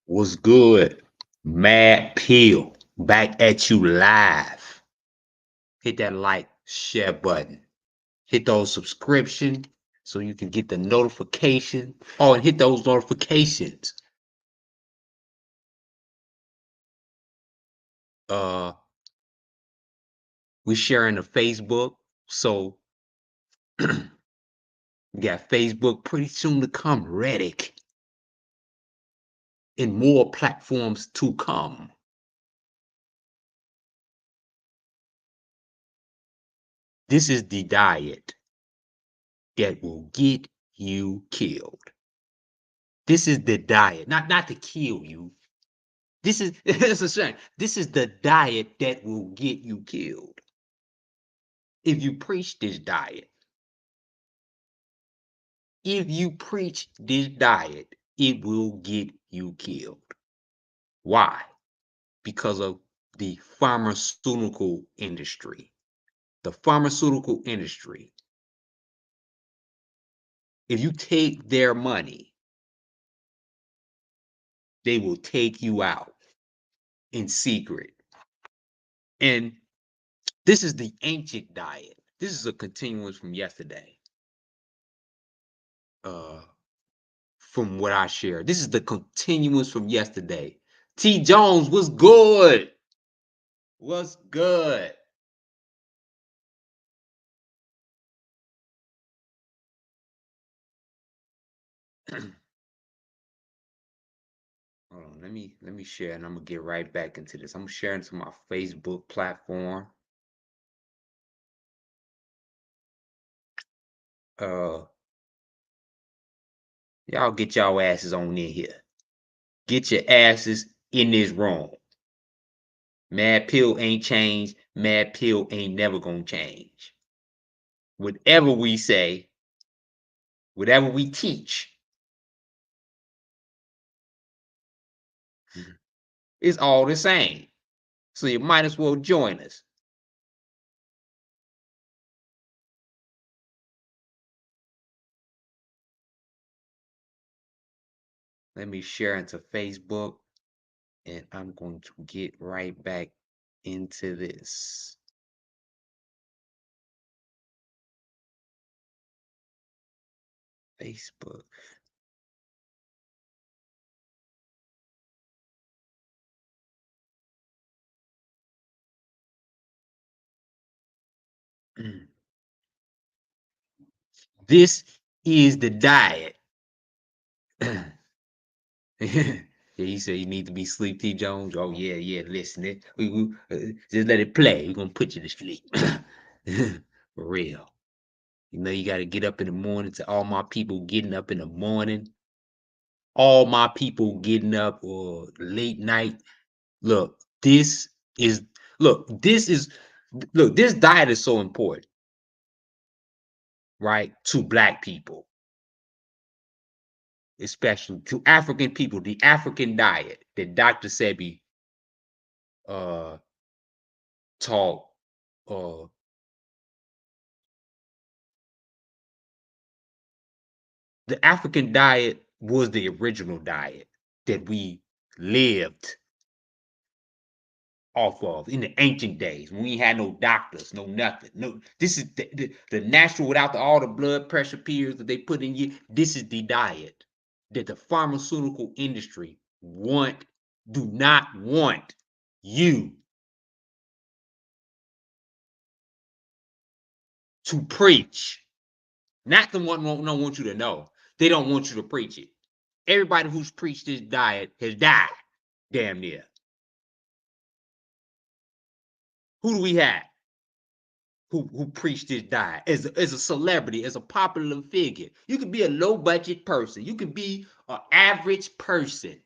What's good? Mad Pill back at you live. Hit that like, share button. Hit those subscription so you can get the notification. Oh, and hit those notifications. Uh, we sharing the Facebook, so we got Facebook pretty soon to come. Reddit and more platforms to come. This is the diet that will get you killed. This is the diet, not to kill you. This is it's a shame. This is the diet that will get you killed. If you preach this diet, if you preach this diet, it will get you killed. Why? Because of the pharmaceutical industry. The pharmaceutical industry. If you take their money, they will take you out in secret. And this is the ancient diet. This is a continuance from yesterday. From what I shared. This is the continuance from yesterday. T. Jones, what's good? What's good? Hold on, let me share, and I'm gonna get right back into this. I'm sharing to my Facebook platform. Uh, y'all get y'all asses on in here. Get your asses in this room. Mad Pill ain't changed. Mad Pill ain't never gonna change. Whatever we say, whatever we teach, it's all the same. So you might as well join us. Let me share into Facebook, and I'm going to get right back into this. Facebook. This is the diet. Yeah, he said you need to be sleep, T. Jones. Oh yeah, yeah. Listen, just let it play. We're gonna put you to sleep. For real. You know you got to get up in the morning. To all my people getting up in the morning, all my people getting up or late night. Look, this is this is this diet is so important, right? To black people, especially to African people, the African diet that Dr. Sebi uh taught. uh the African diet was the original diet that we lived off of in the ancient days when we had no doctors, no nothing. No, this is the natural without all the blood pressure pills that they put in you. This is the diet that the pharmaceutical industry do not want you to preach. Not the one don't want you to know. They don't want you to preach it. Everybody who's preached this diet has died, damn near. Who do we have who preached this diet as a celebrity, as a popular figure? You could be a low budget person. You could be an average person,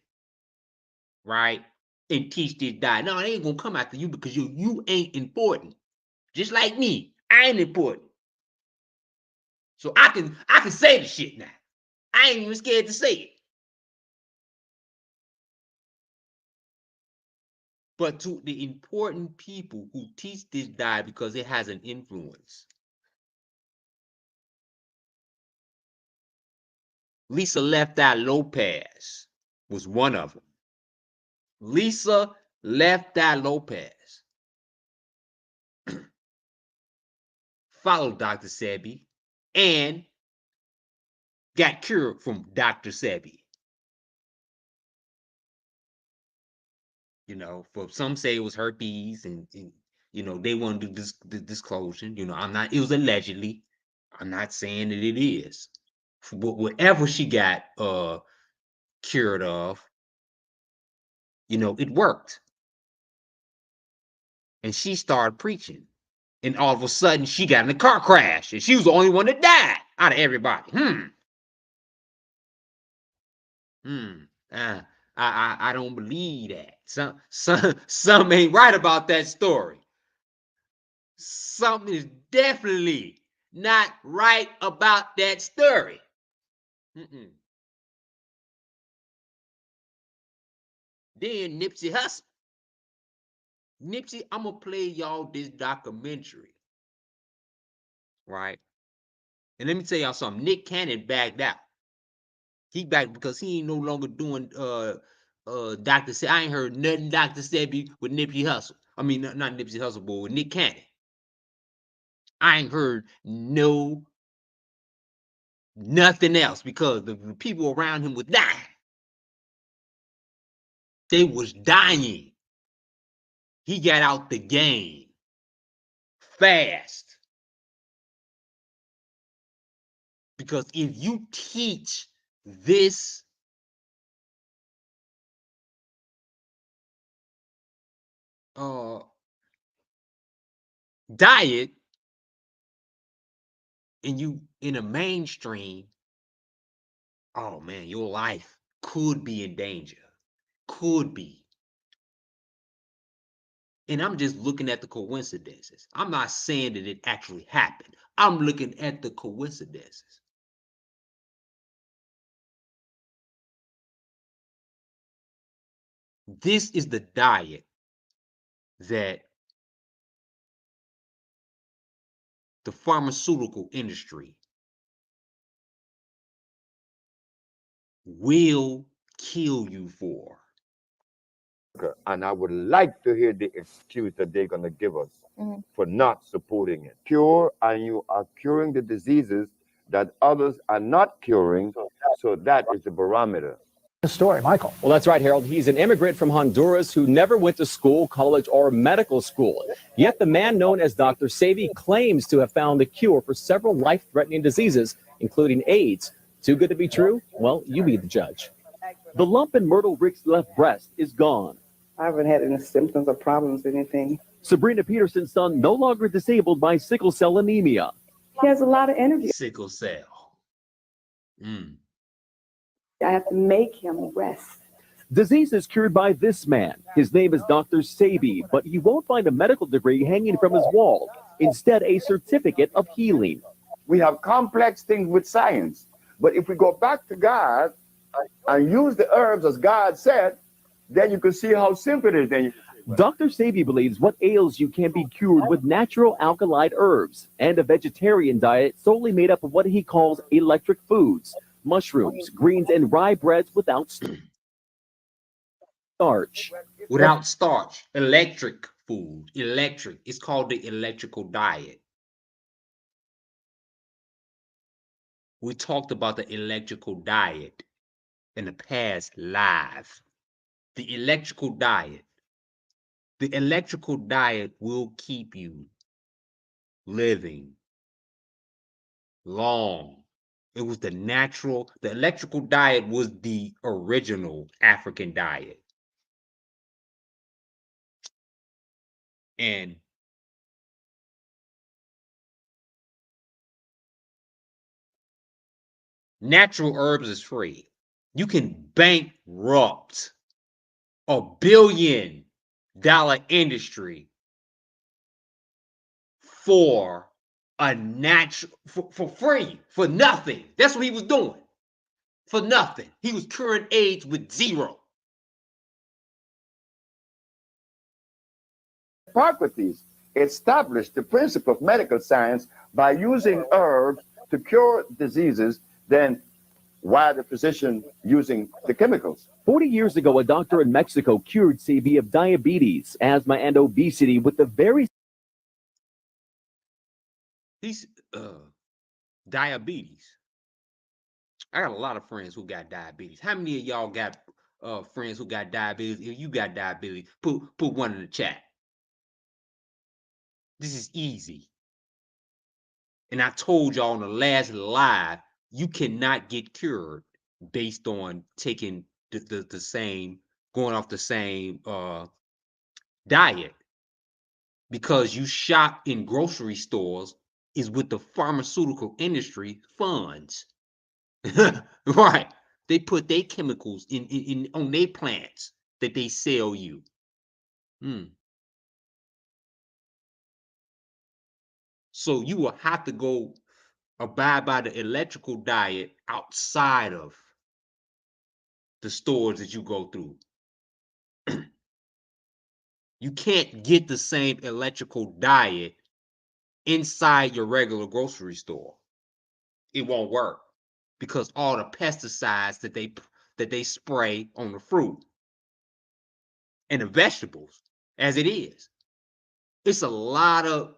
right? And teach this diet. No, they ain't gonna come after you because you ain't important. Just like me, I ain't important. So I can say the shit now. I ain't even scared to say it. But to the important people who teach this diet because it has an influence. Lisa Left Eye Lopez was one of them. Lisa Left Eye Lopez followed Dr. Sebi and got cured from Dr. Sebi. You know, for some say it was herpes, and you know, they want to do the disclosure. You know, I'm not, it was allegedly. I'm not saying that it is. But whatever she got cured of, you know, it worked. And she started preaching. And all of a sudden she got in a car crash. And she was the only one that died out of everybody. I don't believe that. Some ain't right about that story. Something is definitely not right about that story. Then Nipsey Hussle. Nipsey, I'm gonna play y'all this documentary, right? And let me tell y'all something. Nick Cannon backed out. He backed because he ain't no longer doing Dr. Sebi. I ain't heard nothing Dr. Sebi with Nipsey Hussle. I mean, not Nipsey Hussle, but with Nick Cannon. I ain't heard nothing else because the people around him was dying. They was dying. He got out the game fast. Because if you teach this diet and you in a mainstream, oh man, your life could be in danger. Could be. And I'm just looking at the coincidences. I'm not saying that it actually happened. I'm looking at the coincidences. This is the diet that the pharmaceutical industry will kill you for. And I would like to hear the excuse that they're going to give us for not supporting it. Cure, and you are curing the diseases that others are not curing. So that is the barometer. The story, Michael. Well, that's right, Harold. He's an immigrant from Honduras who never went to school, college, or medical school. Yet the man known as Dr. Sebi claims to have found the cure for several life-threatening diseases, including AIDS. Too good to be true? Well, you be the judge. The lump in Myrtle Rick's left breast is gone. I haven't had any symptoms or problems, anything. Sabrina Peterson's son no longer disabled by sickle cell anemia. He has a lot of energy. Sickle cell. I have to make him rest. Disease is cured by this man. His name is Dr. Sebi, but you won't find a medical degree hanging from his wall. Instead, a certificate of healing. We have complex things with science. But if we go back to God and use the herbs as God said, then you can see how simple it is. Dr. Sebi believes what ails you can be cured with natural alkaline herbs and a vegetarian diet solely made up of what he calls electric foods, mushrooms, greens, and rye breads without starch. Without starch. Electric food. Electric. It's called the electrical diet. We talked about the electrical diet in the past live. The electrical diet. The electrical diet will keep you living long. It was the electrical diet was the original African diet. And natural herbs is free. You can bankrupt $1 billion industry for for free, for nothing. That's what he was doing. For nothing. He was curing AIDS with zero. Hippocrates established the principle of medical science by using herbs to cure diseases. Then why the physician using the chemicals. 40 years ago, a doctor in Mexico cured CB of diabetes, asthma, and obesity with the very These diabetes. I got a lot of friends who got diabetes. How many of y'all got friends who got diabetes? If you got diabetes, put one in the chat. This is easy. And I told y'all on the last live, you cannot get cured based on taking the same, going off the same diet, because you shop in grocery stores is with the pharmaceutical industry funds. Right. They put their chemicals in on their plants that they sell you. So you will have to go abide by the electrical diet outside of the stores that you go through. You can't get the same electrical diet inside your regular grocery store. It won't work because all the pesticides that they spray on the fruit and the vegetables as it is. It's a lot of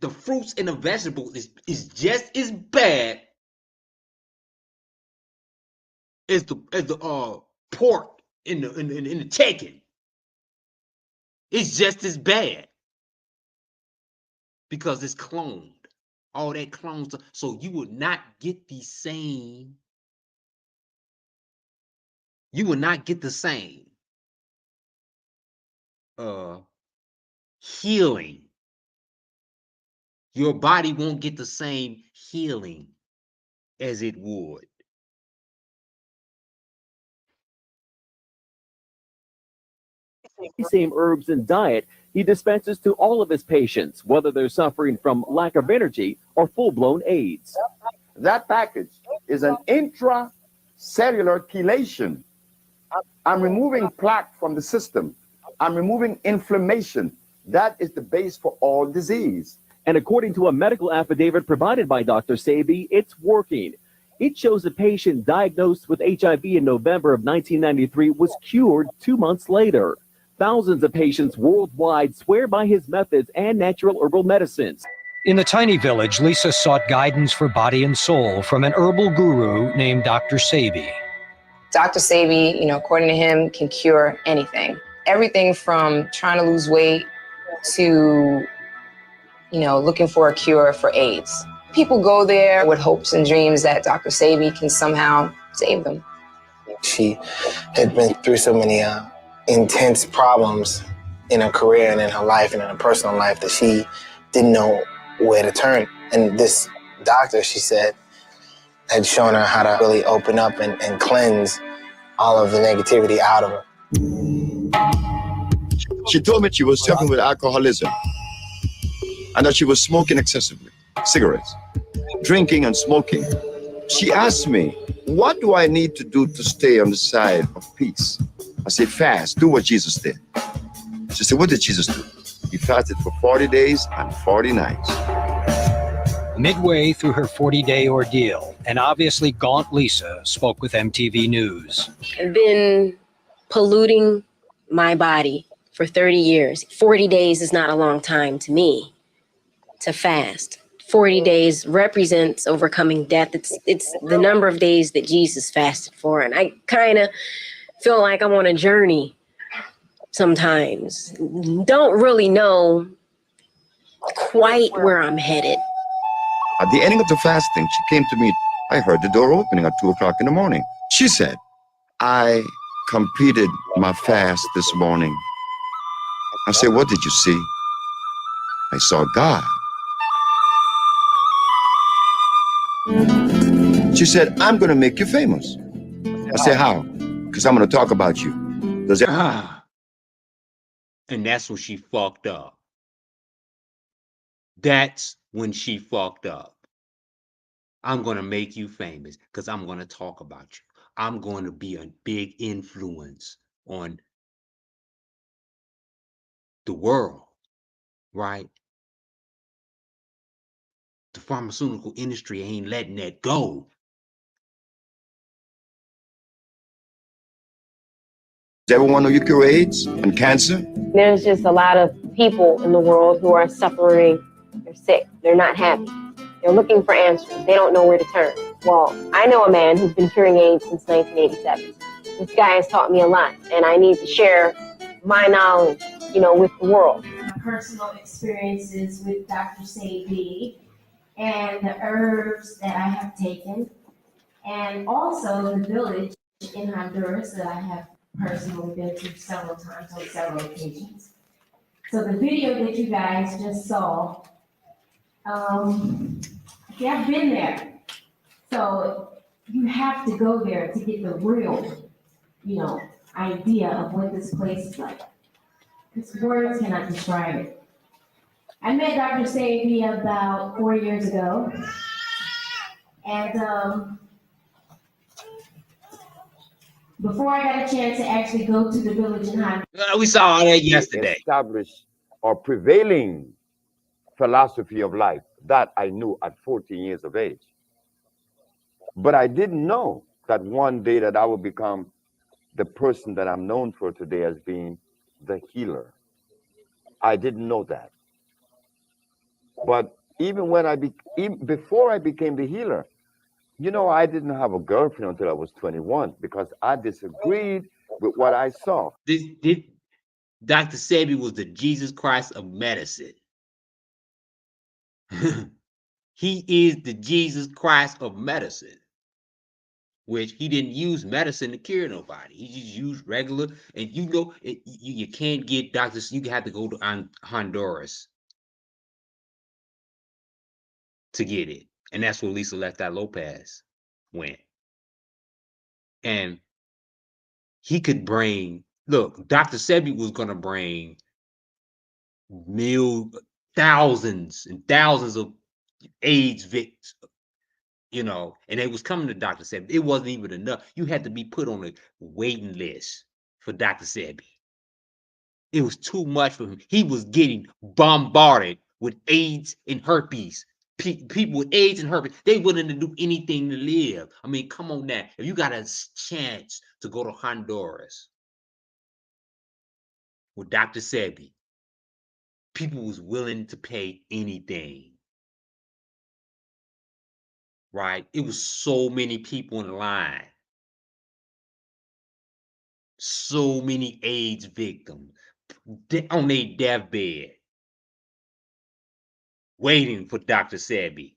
the fruits and the vegetables is just as bad as the pork in the chicken. It's just as bad because it's cloned. All that clones, so you would not get the same. You will not get the same healing. Your body won't get the same healing as it would. same herbs and diet he dispenses to all of his patients, whether they're suffering from lack of energy or full-blown AIDS. That package is an intracellular chelation. I'm removing plaque from the system. I'm removing inflammation. That is the base for all disease. And according to a medical affidavit provided by Dr. Sebi, it's working. It shows a patient diagnosed with HIV in November of 1993 was cured 2 months later. Thousands of patients worldwide swear by his methods and natural herbal medicines. In the tiny village, Lisa sought guidance for body and soul from an herbal guru named Dr. Sebi. Dr. Sebi, according to him, can cure anything. Everything from trying to lose weight to, looking for a cure for AIDS. People go there with hopes and dreams that Dr. Sebi can somehow save them. She had been through so many intense problems in her career and in her life and in her personal life that she didn't know where to turn. And this doctor, she said, had shown her how to really open up and cleanse all of the negativity out of her. She told me she was suffering with alcoholism and that she was smoking excessively, cigarettes, drinking and smoking. She asked me, what do I need to do to stay on the side of peace? I said, fast, do what Jesus did. She said, what did Jesus do? He fasted for 40 days and 40 nights. Midway through her 40-day ordeal, an obviously gaunt Lisa spoke with MTV News. I've been polluting my body for 30 years. 40 days is not a long time to me to fast. 40 days represents overcoming death. It's the number of days that Jesus fasted for. And I kind of feel like I'm on a journey sometimes. Don't really know quite where I'm headed. At the ending of the fasting, she came to me. I heard the door opening at 2 o'clock in the morning. She said, I completed my fast this morning. I said, what did you see? I saw God. She said, I'm going to make you famous. I said, how? Because I'm going to talk about you. Does it? And that's when she fucked up. That's when she fucked up. I'm going to make you famous because I'm going to talk about you. I'm going to be a big influence on the world, right? The pharmaceutical industry ain't letting that go. Does everyone know you cure AIDS and cancer? There's just a lot of people in the world who are suffering. They're sick. They're not happy. They're looking for answers. They don't know where to turn. Well, I know a man who's been curing AIDS since 1987. This guy has taught me a lot, and I need to share my knowledge, with the world. Personal experiences with Dr. Sebi and the herbs that I have taken, and also the village in Honduras that I have personally been to several times on several occasions. So the video that you guys just saw, yeah, I've been there. So you have to go there to get the real, idea of what this place is like. Because words cannot describe it. I met Dr. Sebi about 4 years ago. And before I got a chance to actually go to the village in Honduras. We saw all that yesterday. Established or prevailing philosophy of life that I knew at 14 years of age. But I didn't know that one day that I would become the person that I'm known for today as being the healer. I didn't know that. But even before I became the healer, I didn't have a girlfriend until I was 21 because I disagreed with what I saw. This Dr. Sebi was the Jesus Christ of medicine. He is the Jesus Christ of medicine, which he didn't use medicine to cure nobody. He just used regular, and you can't get doctors. You have to go to Honduras to get it. And that's where Lisa Lefty Lopez went. And he could bring, look, Dr. Sebi was going to bring thousands and thousands of AIDS victims, and they was coming to Dr. Sebi. It wasn't even enough. You had to be put on a waiting list for Dr. Sebi. It was too much for him. He was getting bombarded with AIDS and herpes. People with AIDS and herpes, they willing to do anything to live. I mean, come on now. If you got a chance to go to Honduras with Dr. Sebi, people was willing to pay anything. Right? It was so many people in line. So many AIDS victims on their deathbed, waiting for Dr. Sebi.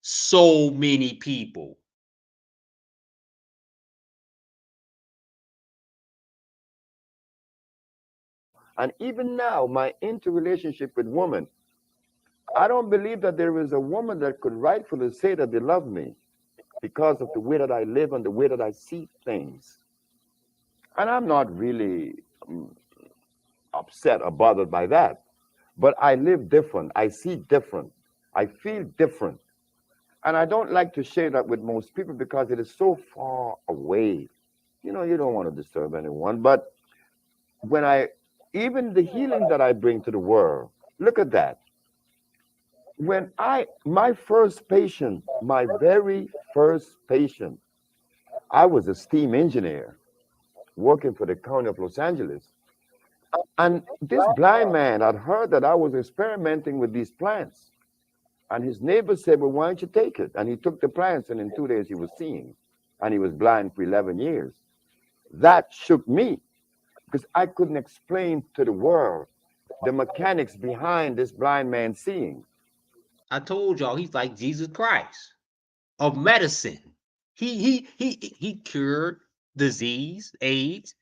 So many people. And even now, my interrelationship with women, I don't believe that there is a woman that could rightfully say that they love me because of the way that I live and the way that I see things. And I'm not really upset or bothered by that. But I live different. I see different. I feel different. And I don't like to share that with most people because it is so far away. You don't want to disturb anyone. But even the healing that I bring to the world, look at that. When my very first patient, I was a steam engineer working for the county of Los Angeles. And this blind man had heard that I was experimenting with these plants. And his neighbor said, well, why don't you take it? And he took the plants, and in 2 days he was seeing. And he was blind for 11 years. That shook me because I couldn't explain to the world the mechanics behind this blind man seeing. I told y'all he's like Jesus Christ of medicine. He cured disease, AIDS,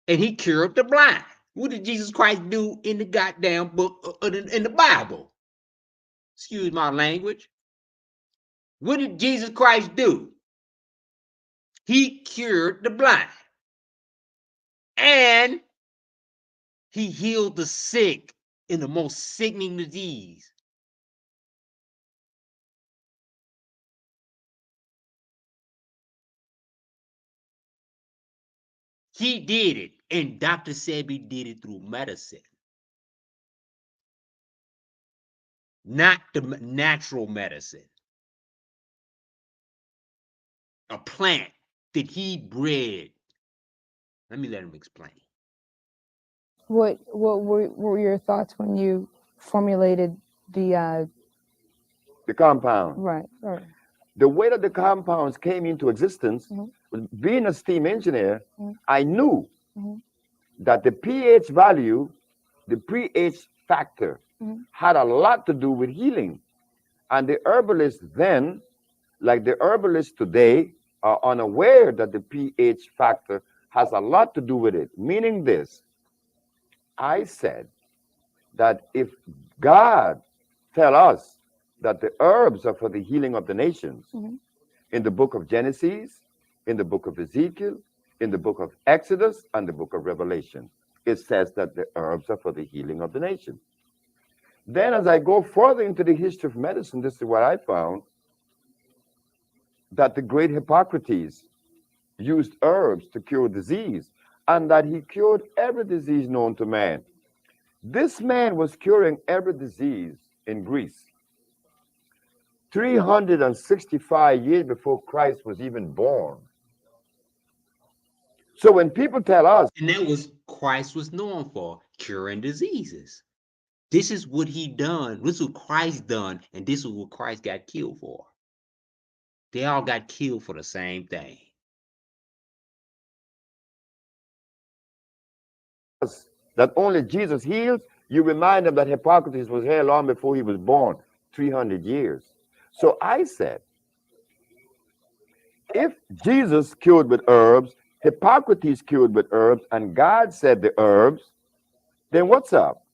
and he cured the blind. What did Jesus Christ do in the goddamn book in the Bible? Excuse my language. What did Jesus Christ do? He cured the blind. And he healed the sick in the most sickening disease. He did it, and Dr. Sebi did it through medicine. Not the natural medicine. A plant that he bred. Let me let him explain. What were your thoughts when you formulated the compound? Right. The way that the compounds came into existence, being a steam engineer, I knew that the pH value, the pH factor, had a lot to do with healing. And the herbalists then, like the herbalists today, are unaware that the pH factor has a lot to do with it. Meaning this, I said that if God tell us that the herbs are for the healing of the nations, in the book of Genesis, in the book of Ezekiel, in the book of Exodus, and the book of Revelation, it says that the herbs are for the healing of the nation. Then as I go further into the history of medicine, this is what I found, that the great Hippocrates used herbs to cure disease, and that he cured every disease known to man. This man was curing every disease in Greece 365 years before Christ was even born. So when people tell us, and that was Christ was known for, curing diseases. This is what he done. This is what Christ done, and this is what Christ got killed for. They all got killed for the same thing. That only Jesus heals, you remind them that Hippocrates was here long before he was born, 300 years. So I said, if Jesus cured with herbs, Hippocrates cured with herbs, and God said the herbs, then what's up?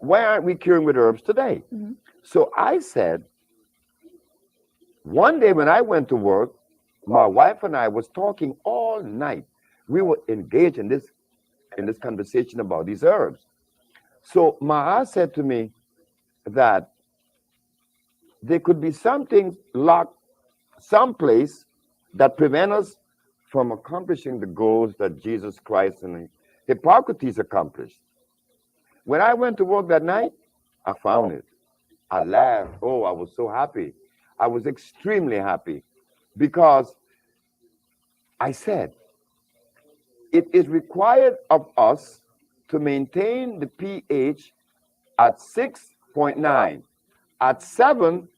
Why aren't we curing with herbs today? So I said, one day when I went to work, my wife and I was talking all night. We were engaged in this conversation about these herbs. So Ma'a said to me that there could be something locked someplace that prevent us from accomplishing the goals that Jesus Christ and Hippocrates accomplished. When I went to work that night, I found it. I laughed. Oh, I was so happy. I was extremely happy because I said, it is required of us to maintain the pH at 6.9. At 7,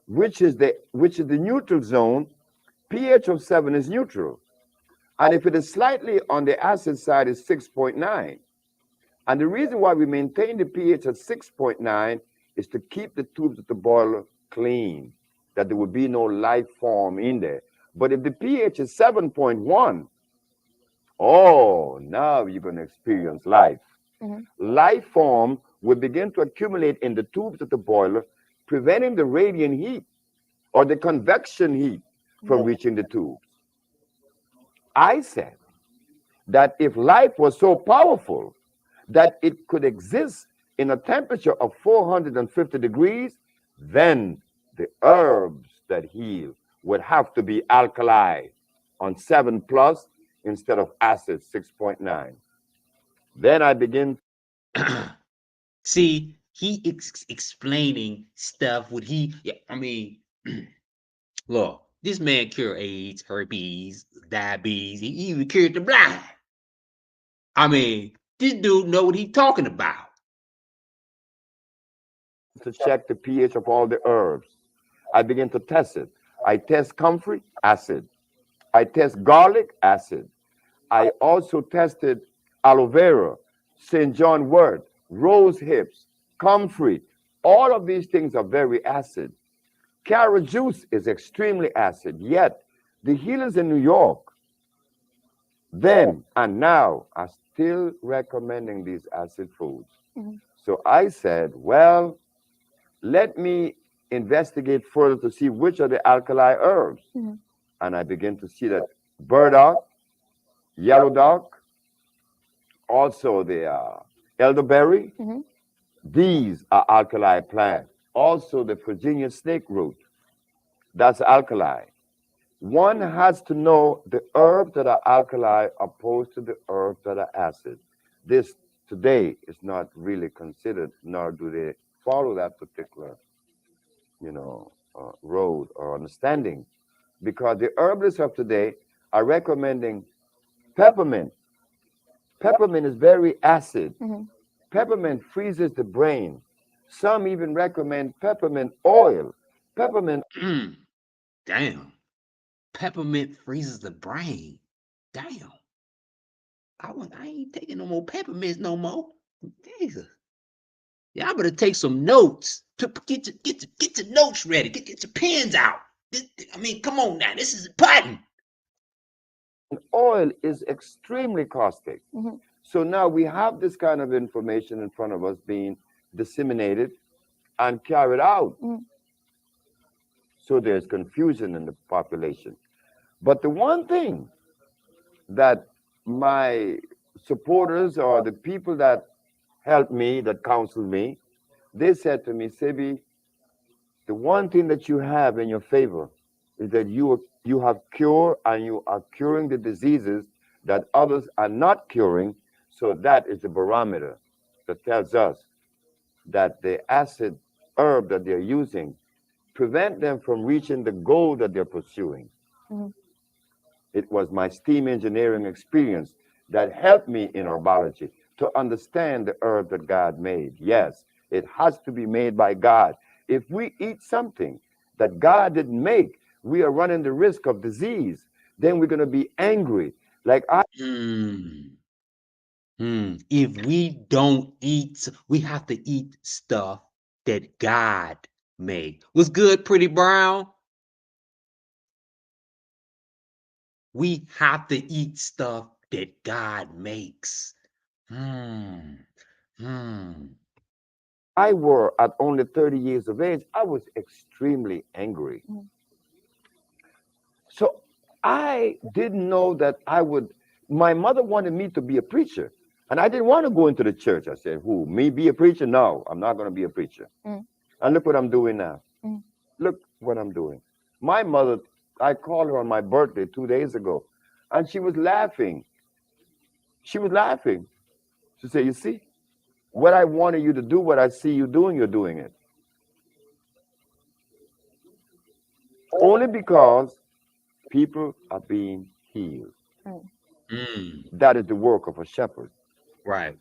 which is the neutral zone, pH of 7 is neutral. And if it is slightly on the acid side, it's 6.9. And the reason why we maintain the pH at 6.9 is to keep the tubes of the boiler clean, that there would be no life form in there. But if the pH is 7.1, oh, now you're going to experience life. Life form will begin to accumulate in the tubes of the boiler, preventing the radiant heat or the convection heat from reaching the tubes. I said that if life was so powerful that it could exist in a temperature of 450 degrees, then the herbs that heal would have to be alkali on 7+ instead of acid 6.9. Then I begin. See, he explaining stuff. Look, this man cured AIDS, herpes, diabetes. He even cured the blind. This dude know what he's talking about. To check the pH of all the herbs. I begin to test it. I test comfrey, acid. I test garlic, acid. I also tested aloe vera, St. John wort, rose hips, comfrey. All of these things are very acid. Carrot juice is extremely acid, yet the healers in New York then and now are still recommending these acid foods. So I said, well, let me investigate further to see which are the alkali herbs. And I begin to see that burdock, yellow dock, also the elderberry, these are alkali plants. Also the Virginia snake root, that's alkali. One has to know the herbs that are alkali opposed to the herbs that are acid. This today is not really considered, nor do they follow that particular, road or understanding, because the herbalists of today are recommending peppermint. Peppermint is very acid. Peppermint freezes the brain. Some even recommend peppermint oil. Peppermint. Damn. Peppermint freezes the brain. Damn. I ain't taking no more peppermints no more. Jesus. Y'all better take some notes. Get your notes ready. Get your pens out. I mean, come on now. This is important. Oil is extremely caustic. So now we have this kind of information in front of us being disseminated and carried out. So there's confusion in the population. But the one thing that my supporters or the people that helped me, that counseled me, they said to me, Sebi, the one thing that you have in your favor is that you have cure and you are curing the diseases that others are not curing. So that is the barometer that tells us that the acid herb that they're using prevent them from reaching the goal that they're pursuing. It was my steam engineering experience that helped me in herbology to understand the herb that God made. Yes, it has to be made by God. If we eat something that God didn't make, we are running the risk of disease. Then we're going to be angry. Like If we don't eat, we have to eat stuff that God made. What's good, Pretty Brown? We have to eat stuff that God makes. I were at only 30 years of age, I was extremely angry. So I didn't know that my mother wanted me to be a preacher. And I didn't want to go into the church. I said, who, me be a preacher? No, I'm not going to be a preacher. And look what I'm doing now. Look what I'm doing. My mother, I called her on my birthday 2 days ago, and she was laughing. She was laughing. She said, you see, what I wanted you to do, what I see you doing, you're doing it. Only because people are being healed. That is the work of a shepherd. Right.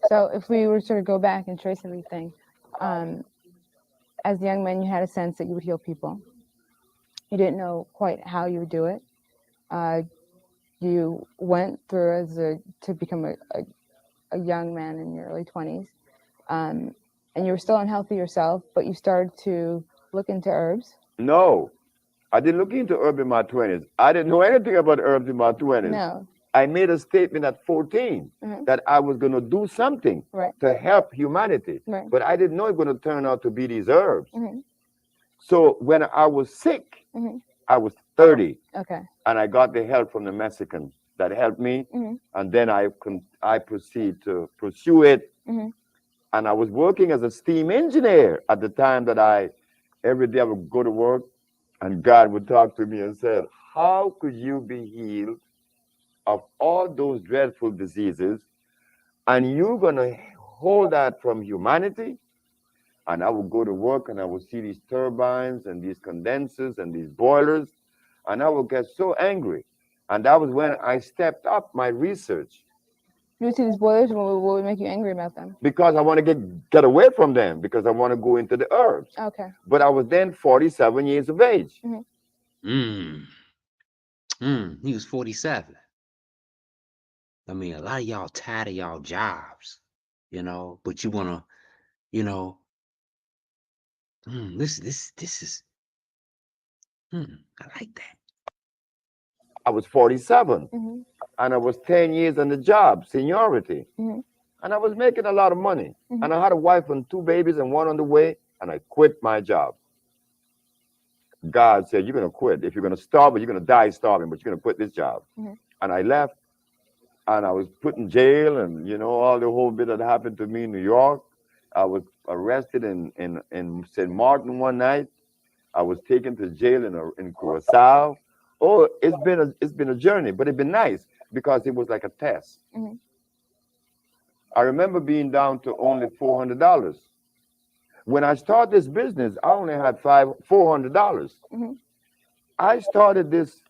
So if we were to sort of go back and trace everything, as a young man, you had a sense that you would heal people. You didn't know quite how you would do it. You went through to become a young man in your early 20s, and you were still unhealthy yourself, but you started to look into herbs. No, I didn't look into herbs in my 20s. I didn't know anything about herbs in my 20s. No. I made a statement at 14 that I was going to do something to help humanity, but I didn't know it was going to turn out to be these herbs. So when I was sick, I was 30, and I got the help from the Mexicans that helped me, and then I proceed to pursue it. And I was working as a steam engineer at the time that every day I would go to work, and God would talk to me and said, how could you be healed of all those dreadful diseases, and you're going to hold that from humanity? And I would go to work and I would see these turbines and these condensers and these boilers, and I would get so angry. And that was when I stepped up my research. You would see these boilers, and what would make you angry about them? Because I want to get away from them, because I want to go into the herbs. But I was then 47 years of age. He was 47. I mean, a lot of y'all tired of y'all jobs, but you want to, this is, I like that. I was 47, and I was 10 years on the job, seniority, and I was making a lot of money. And I had a wife and 2 babies and 1 on the way, and I quit my job. God said, you're going to quit. If you're going to starve, you're going to die starving, but you're going to quit this job. And I left, and I was put in jail, and all the whole bit that happened to me in New York. I was arrested in St. Martin one night. I was taken to jail in Curacao. Oh, it's been a journey, but it's been nice because it was like a test. I remember being down to only $400. When I started this business, I only had $400. I started this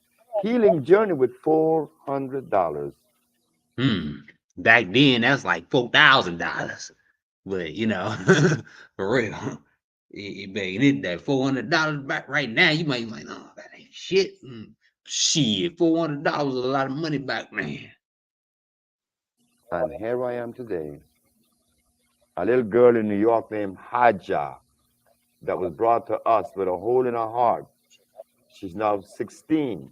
healing journey with $400. Back then, that's like $4,000. But you know, for real, back then that $400 back right now, you might be like, no, that ain't shit. Shit, $400 was a lot of money back then. And here I am today, a little girl in New York named Haja that was brought to us with a hole in her heart. She's now 16.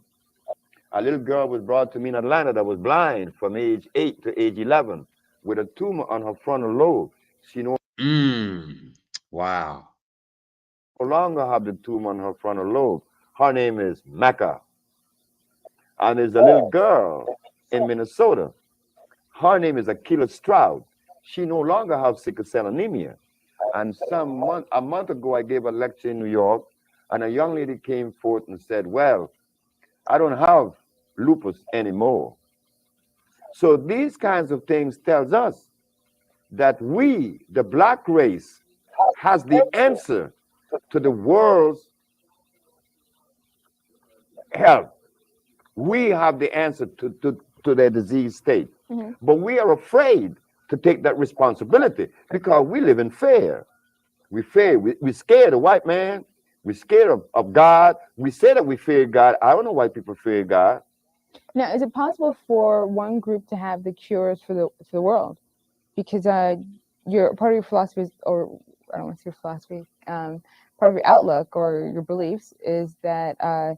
A little girl was brought to me in Atlanta that was blind from age 8 to age 11 with a tumor on her frontal lobe. She no Wow. longer have the tumor on her frontal lobe. Her name is Mecca. And there's a little girl in Minnesota. Her name is Akila Stroud. She no longer has sickle cell anemia. And a month ago, I gave a lecture in New York, and a young lady came forth and said, well, I don't have lupus anymore. So these kinds of things tells us that we, the black race, has the answer to the world's health. We have the answer to their disease state. But we are afraid to take that responsibility because we live in fear. We fear. We're scared of white man. We're scared of God. We say that we fear God. I don't know why people fear God. Now, is it possible for one group to have the cures for the world? Because your part of your philosophy is, or I don't want to say your philosophy, part of your outlook or your beliefs is that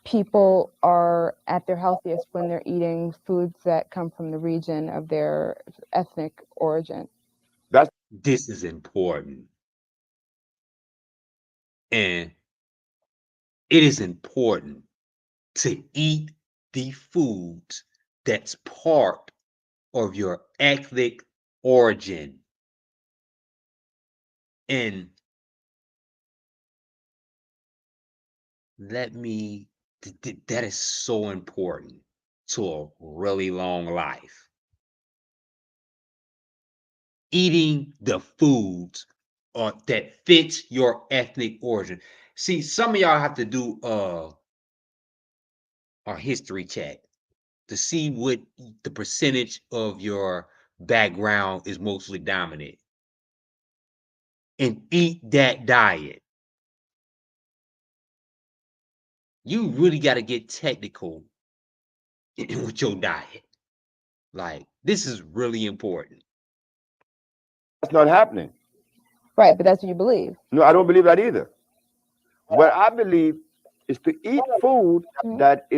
people are at their healthiest when they're eating foods that come from the region of their ethnic origin. This is important. And it is important to eat the foods that's part of your ethnic origin. And that is so important to a really long life. Eating the foods that fits your ethnic origin. See, some of y'all have to do a history check to see what the percentage of your background is mostly dominant. And eat that diet. You really got to get technical with your diet. Like, this is really important. That's not happening. Right, but that's what you believe. No, I don't believe that either. What I believe is to eat food that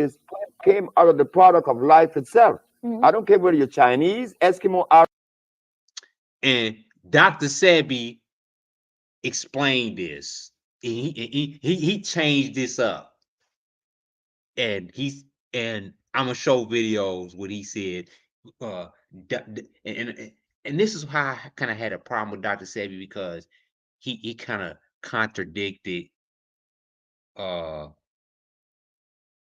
came out of the product of life itself. I don't care whether you're Chinese, Eskimo, and Dr. Sebi explained this. He changed this up. And I'm gonna show videos what he said. And this is how I kind of had a problem with Dr. Sebi, because he kind of contradicted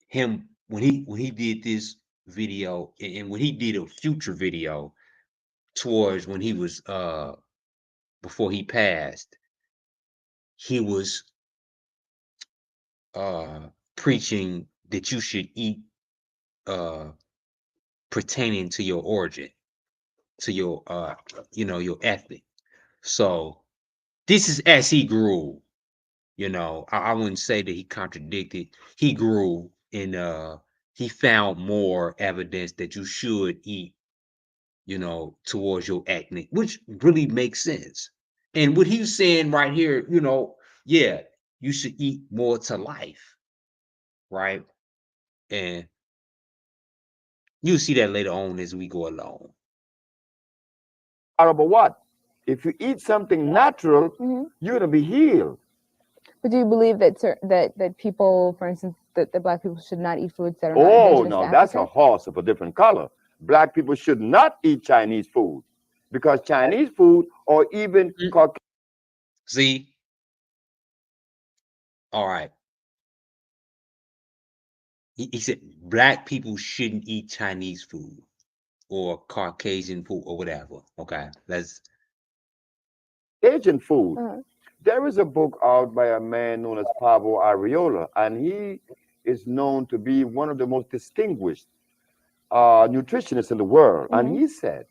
him when he did this video, and when he did a future video towards when he was before he passed. He was preaching that you should eat pertaining to your origin, to your your ethnic. So this is as he grew. I wouldn't say that he contradicted. He grew, and he found more evidence that you should eat, towards your ethnic, which really makes sense. And what he's saying right here, yeah, you should eat more to life, right? And you'll see that later on as we go along. About what? If you eat something natural, you're gonna be healed. But do you believe that that people, for instance, that the black people should not eat foods that are not indigenous no, to that's Africa? a horse of a different color. Black people should not eat Chinese food because Chinese food or even See? All right. He said black people shouldn't eat Chinese food or Caucasian food or whatever. Okay, let's Asian food. There is a book out by a man known as Pablo Arriola, and he is known to be one of the most distinguished nutritionists in the world. And he said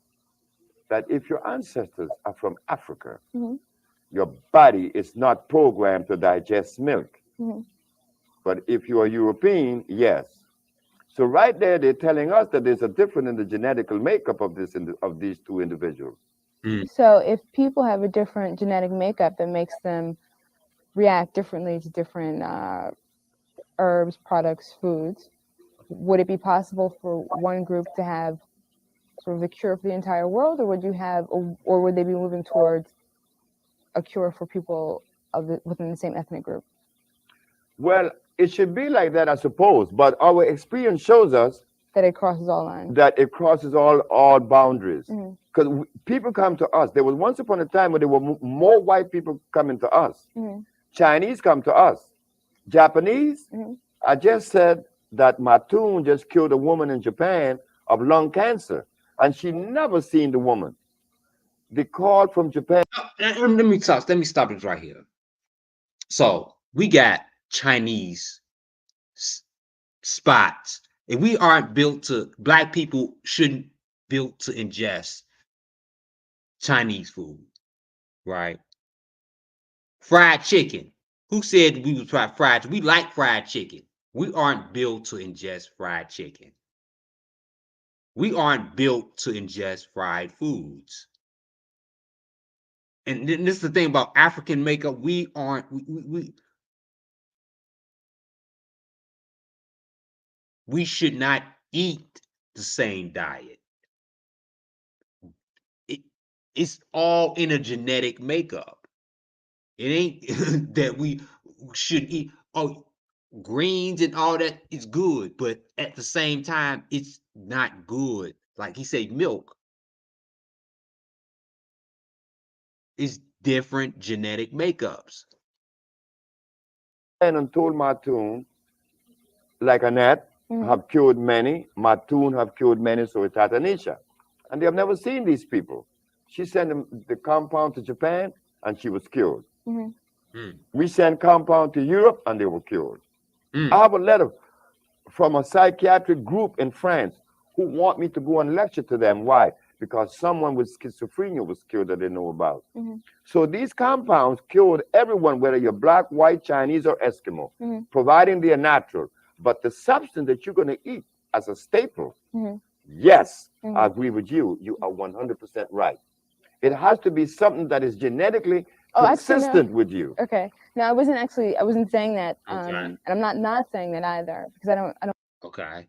that if your ancestors are from Africa, your body is not programmed to digest milk. But if you are European, yes. So right there, they're telling us that there's a difference in the genetical makeup of these two individuals. So if people have a different genetic makeup that makes them react differently to different herbs, products, foods, would it be possible for one group to have sort of a cure for the entire world, or would you have, or would they be moving towards a cure for people within the same ethnic group? Well, it should be like that, I suppose. But our experience shows us that it crosses all lines. That it crosses all boundaries. Because people come to us. There was once upon a time when there were more white people coming to us. Chinese come to us. Japanese. I just said that Matun just killed a woman in Japan of lung cancer, and she never seen the woman. They called from Japan. Let me stop it right here. So we got Chinese spots. If we aren't built to, black people shouldn't built to ingest Chinese food, right? Fried chicken. Who said we would try fried? We like fried chicken. We aren't built to ingest fried chicken. We aren't built to ingest fried foods. And this is the thing about African makeup. We aren't, we should not eat the same diet. It's all in a genetic makeup. It ain't that we should eat, greens and all that is good, but at the same time, it's not good. Like he said, milk is different genetic makeups. And told Matun, like Annette, have cured many. Matun have cured many, so is Tatanisha. And they have never seen these people. She sent them the compound to Japan, and she was cured. We sent compound to Europe, and they were cured. I have a letter from a psychiatric group in France who want me to go and lecture to them. Why? Because someone with schizophrenia was cured that they know about. So these compounds cured everyone, whether you're black, white, Chinese, or Eskimo, providing they are natural. But the substance that you're going to eat as a staple, yes, I agree with you. You are 100% right. It has to be something that is genetically consistent with you. Okay. No, I wasn't saying that. And I'm not saying that either, because I don't. Okay.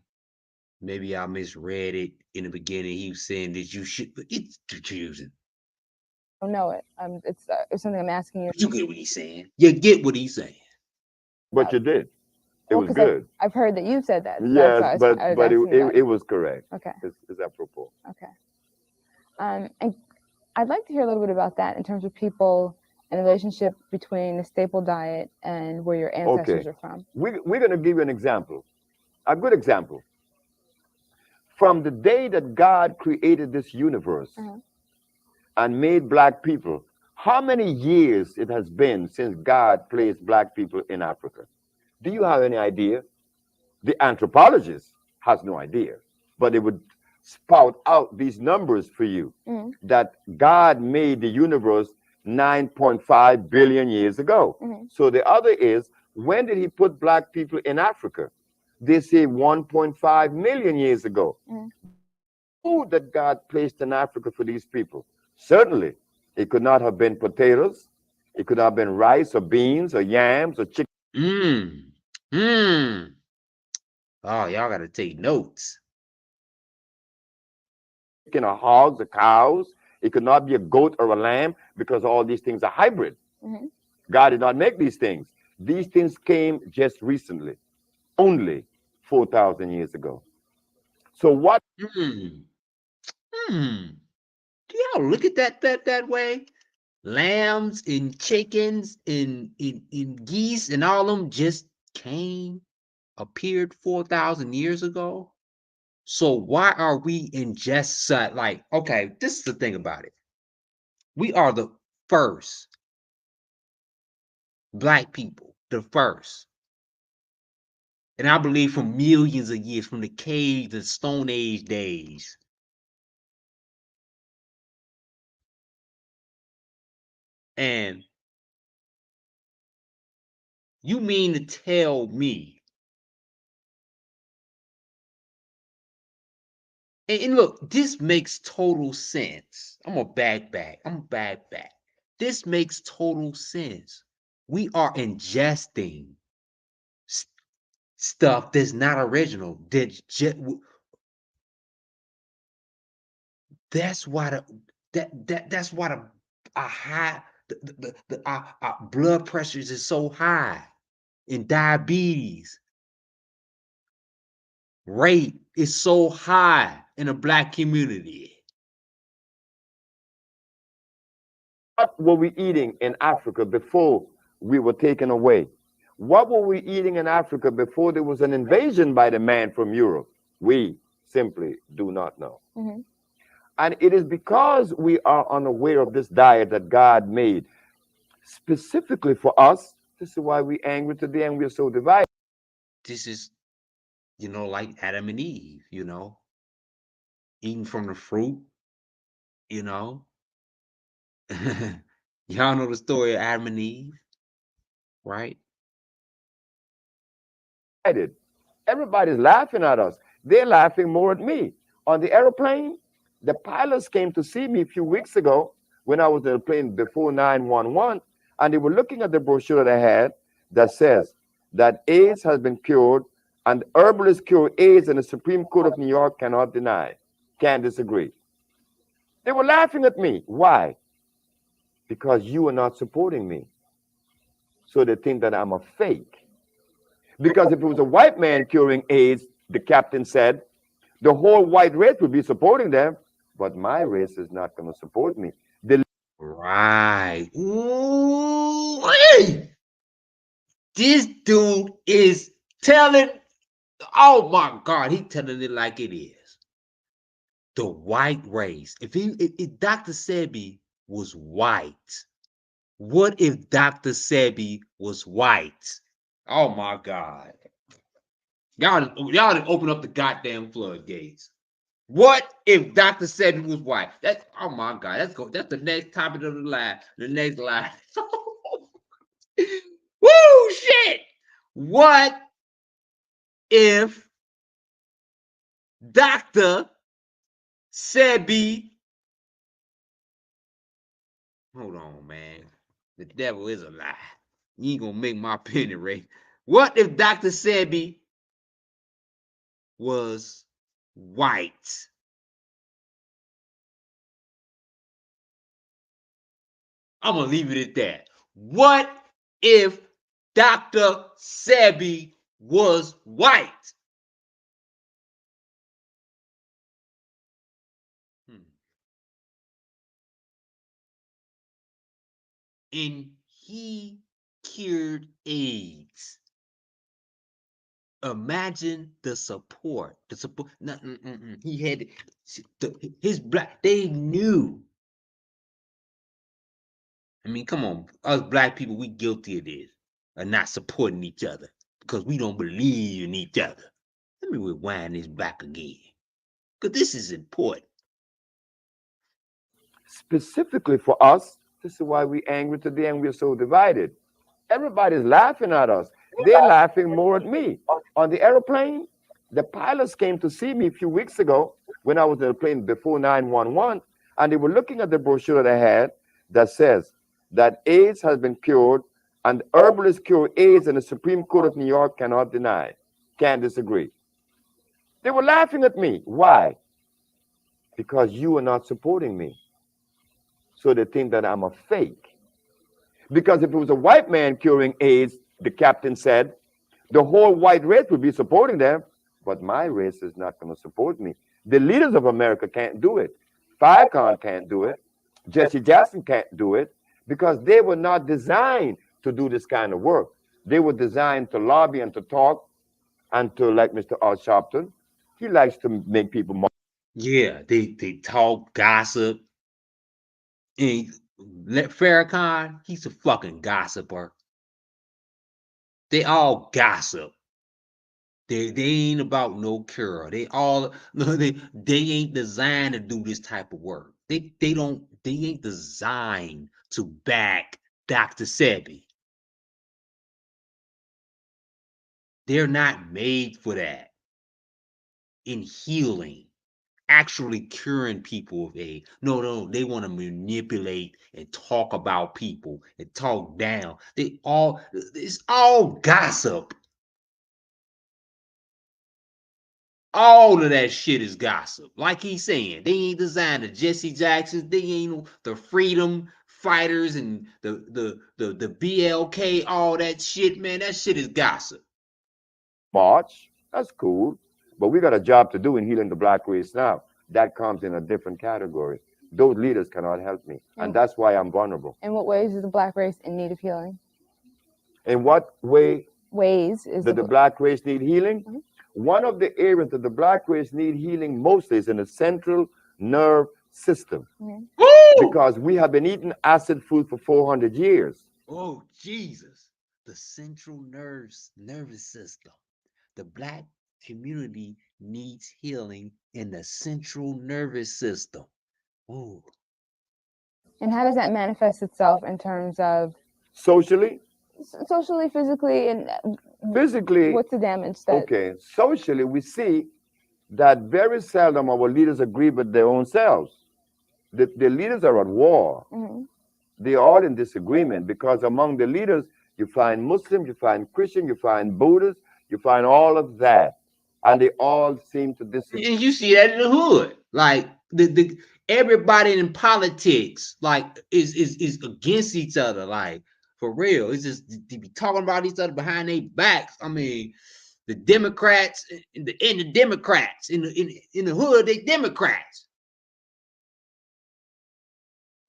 Maybe I misread it in the beginning. He was saying that you should, but it's confusing. I don't know it. It's something I'm asking you. You get what he's saying. You get what he's saying. But you did. It was good. I've heard that you said that. Yes, but it was correct. Okay. It's apropos. Okay. And I'd like to hear a little bit about that in terms of people and the relationship between the staple diet and where your ancestors are from. We're going to give you an example, a good example. From the day that God created this universe and made black people, how many years it has been since God placed black people in Africa? Do you have any idea? The anthropologist has no idea, but it would spout out these numbers for you that God made the universe 9.5 billion years ago. So the other is, when did he put black people in Africa? They say 1.5 million years ago. Food that God placed in Africa for these people. Certainly, it could not have been potatoes. It could have been rice or beans or yams or chicken. Oh, y'all got to take notes. Or hogs or cows. It could not be a goat or a lamb, because all these things are hybrid. God did not make these things. These things came just recently, only 4,000 years ago. So what? Do y'all look at that way? Lambs and chickens and geese and all of them just appeared 4,000 years ago. So why are we in just like, okay, this is the thing about it. We are the first black people, the first. And I believe from millions of years, from the caves and Stone Age days. And you mean to tell me, and look, this makes total sense. I'm gonna back. This makes total sense. We are ingesting stuff that's not original. That's why that's why our blood pressures is so high, and diabetes rate is so high in the Black community. What were we eating in Africa before we were taken away? What were we eating in Africa before there was an invasion by the man from Europe? We simply do not know. Mm-hmm. And it is because we are unaware of this diet that God made specifically for us. This is why we're angry today and we're so divided. This is, like Adam and Eve, eating from the fruit, Y'all know the story of Adam and Eve, right? Everybody's laughing at us. They're laughing more at me. On the airplane, the pilots came to see me a few weeks ago when I was on the plane before 911, and they were looking at the brochure that I had that says that AIDS has been cured and herbalists cure AIDS, and the Supreme Court of New York cannot deny, can't disagree. They were laughing at me. Why? Because you are not supporting me. So they think that I'm a fake. Because if it was a white man curing AIDS, the captain said, the whole white race would be supporting them, but my race is not going to support me. Right. Ooh, hey! This dude is telling, oh my God, he's telling it like it is. The white race. If Dr. Sebi was white, what if Dr. Sebi was white? Oh my God. Y'all didn't open up the goddamn floodgates. What if Dr. Sebi was white? That's, oh my God. That's the next topic of the line. The next line. Woo, shit. What if Dr. Sebi, hold on, man. The devil is a lie. You ain't gonna make my penny rate. What if Dr. Sebi was white? I'm gonna leave it at that. What if Dr. Sebi was white? And he cured AIDS. Imagine the support. He had his black. They knew. I mean, come on, us black people, we guilty of this, of not supporting each other because we don't believe in each other. Let me rewind this back again, because this is important. Specifically for us, this is why we're angry today and we're so divided. Everybody's laughing at us. They're laughing more at me. On the airplane, the pilots came to see me a few weeks ago when I was on the plane before 911, and they were looking at the brochure that I had that says that AIDS has been cured and herbalists cure AIDS, and the Supreme Court of New York cannot deny, can't disagree. They were laughing at me. Why? Because you are not supporting me. So they think that I'm a fake. Because if it was a white man curing AIDS, the captain said, the whole white race would be supporting them, but my race is not going to support me. The leaders of America can't do it. Farrakhan can't do it. Jesse Jackson can't do it, because they were not designed to do this kind of work. They were designed to lobby and to talk and to, like Mr. Al Sharpton, he likes to make people more. Yeah, they talk, gossip. And Farrakhan, he's a fucking gossiper. They all gossip. They ain't about no cure. They all no, they ain't designed to do this type of work. They ain't designed to back Dr. Sebi. They're not made for that. In healing, actually curing people of AIDS. No, they want to manipulate and talk about people and talk down. It's all gossip. All of that shit is gossip. Like he's saying, they ain't designed the Jesse Jacksons, they ain't the freedom fighters and the BLK, all that shit, man. That shit is gossip. March, that's cool. But we got a job to do in healing the black race now. That comes in a different category. Those leaders cannot help me. And that's why I'm vulnerable. In what ways is the black race in need of healing? In what ways is the black race need healing? Mm-hmm. One of the areas that the black race need healing mostly is in the central nerve system. Mm-hmm. Because we have been eating acid food for 400 years. Oh, Jesus. The central nervous system. The black community needs healing in the central nervous system. Ooh. And how does that manifest itself in terms of socially, physically, and physically? What's the damage that? Okay, socially, we see that very seldom our leaders agree with their own selves. The leaders are at war. Mm-hmm. They're all in disagreement because among the leaders, you find Muslims, you find Christian, you find Buddhists, you find all of that, and they all seem to disagree. And you see that in the hood, like the everybody in politics, like is against each other, like for real. It's just to be talking about each other behind their backs. I mean, the Democrats and the Democrats in the hood, they Democrats.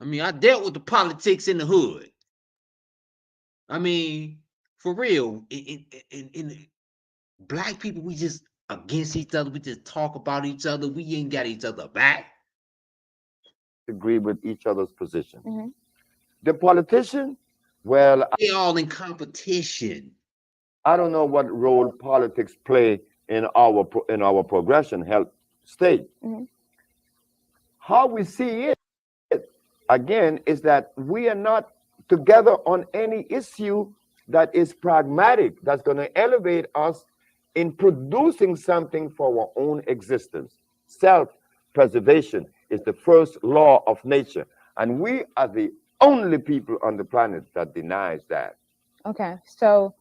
I mean, I dealt with the politics in the hood. I mean, for real, in black people, we just against each other. We just talk about each other. We ain't got each other back. Agree with each other's position. Mm-hmm. The politician, well, they all in competition. I don't know what role politics play in our progression health state. Mm-hmm. How we see it again is that we are not together on any issue that is pragmatic, that's going to elevate us in producing something for our own existence. Self-preservation is the first law of nature, and we are the only people on the planet that denies that. Okay, so